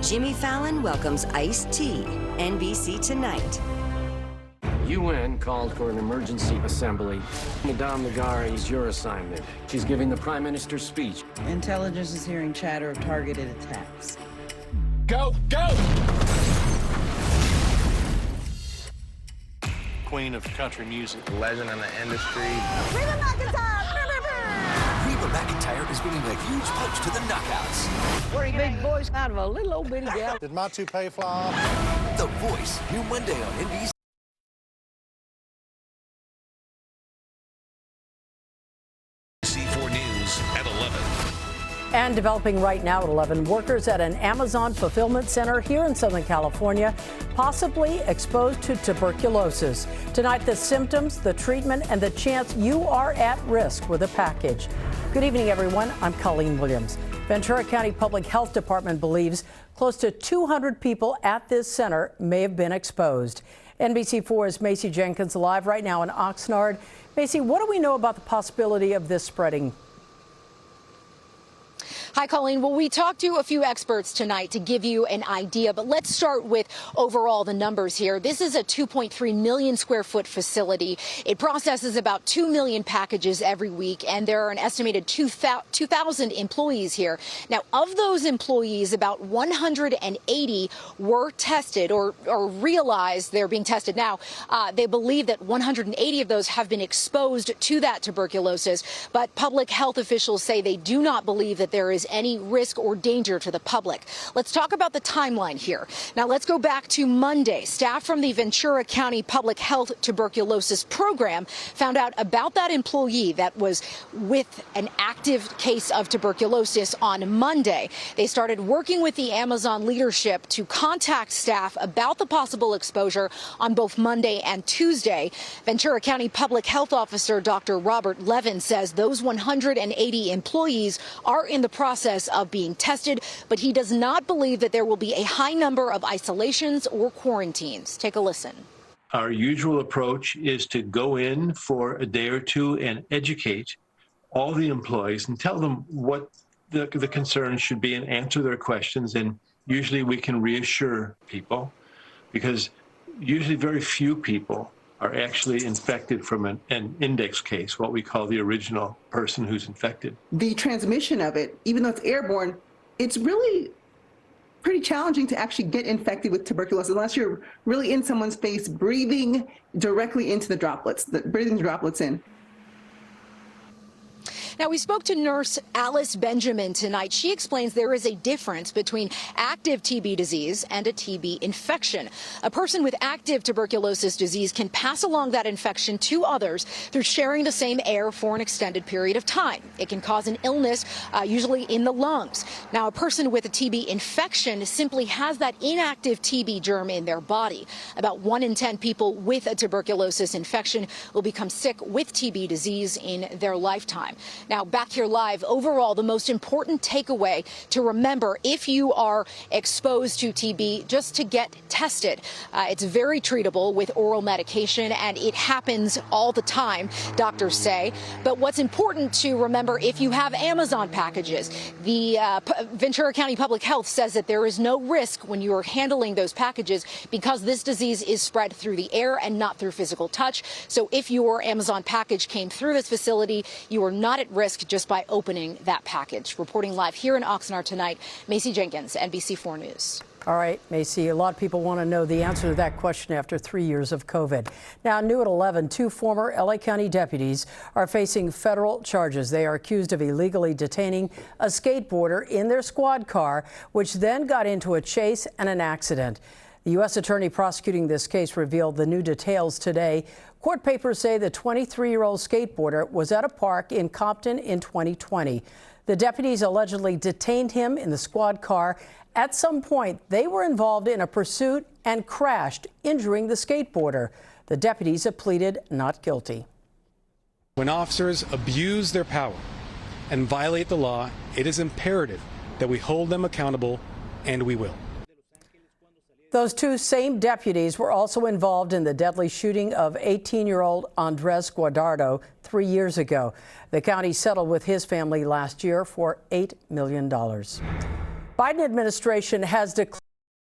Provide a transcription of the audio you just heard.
Jimmy Fallon welcomes Ice-T. NBC Tonight. UN called for an emergency assembly. Madame Lagarde is your assignment. She's giving the Prime Minister's speech. Intelligence is hearing chatter of targeted attacks. Go! Go! Queen of country music. Legend in the industry. Reba McEntire is winning a huge punch to the knockouts. Pretty big voice out of a little old bitty gal. Did my toupee fly off? The Voice, new Monday on NBC. NBC4 News at 11. And developing right now at 11, workers at an Amazon fulfillment center here in Southern California possibly exposed to tuberculosis. Tonight, the symptoms, the treatment, and the chance you are at risk with a package. Good evening, everyone. I'm Colleen Williams. Ventura County Public Health Department believes close to 200 people at this center may have been exposed. NBC4's Macy Jenkins live right now in Oxnard. Macy, what do we know about the possibility of this spreading? Hi, Colleen. Well, we talked to a few experts tonight to give you an idea, but let's start with overall the numbers here. This is a 2.3 million square foot facility. It processes about 2 million packages every week, and there are an estimated 2,000 employees here. Now, of those employees, about 180 were tested or realized they're being tested now. They believe that 180 of those have been exposed to that tuberculosis, but public health officials say they do not believe that there is any risk or danger to the public. Let's talk about the timeline here. Now, let's go back to Monday. Staff from the Ventura County Public Health Tuberculosis Program found out about that employee that was with an active case of tuberculosis on Monday. They started working with the Amazon leadership to contact staff about the possible exposure on both Monday and Tuesday. Ventura County Public Health Officer Dr. Robert Levin says those 180 employees are in the process of being tested, but he does not believe that there will be a high number of isolations or quarantines. Take a listen. Our usual approach is to go in for a day or two and educate all the employees and tell them what the concerns should be and answer their questions. And usually we can reassure people, because usually very few people are actually infected from an index case, what we call the original person who's infected. The transmission of it, even though it's airborne, it's really pretty challenging to actually get infected with tuberculosis unless you're really in someone's face, breathing directly into the droplets, breathing the droplets in. Now, we spoke to nurse Alice Benjamin tonight. She explains there is a difference between active TB disease and a TB infection. A person with active tuberculosis disease can pass along that infection to others through sharing the same air for an extended period of time. It can cause an illness, usually in the lungs. Now, a person with a TB infection simply has that inactive TB germ in their body. About 1 in 10 people with a tuberculosis infection will become sick with TB disease in their lifetime. Now, back here live, overall, the most important takeaway to remember if you are exposed to TB, just to get tested. It's very treatable with oral medication, and it happens all the time, doctors say. But what's important to remember, if you have Amazon packages, the Ventura County Public Health says that there is no risk when you are handling those packages because this disease is spread through the air and not through physical touch. So if your Amazon package came through this facility, you are not at risk just by opening that package. Reporting live here in Oxnard tonight, Macy Jenkins, NBC4 News. All right, Macy, a lot of people want to know the answer to that question after 3 years of COVID. Now, new at 11, 2 former LA County deputies are facing federal charges. They are accused of illegally detaining a skateboarder in their squad car, which then got into a chase and an accident. The U.S. attorney prosecuting this case revealed the new details today. Court papers say the 23-year-old skateboarder was at a park in Compton in 2020. The deputies allegedly detained him in the squad car. At some point, they were involved in a pursuit and crashed, injuring the skateboarder. The deputies have pleaded not guilty. When officers abuse their power and violate the law, it is imperative that we hold them accountable, and we will. Those 2 same deputies were also involved in the deadly shooting of 18-year-old Andres Guardado 3 years ago. The county settled with his family last year for $8 million. Biden administration has declared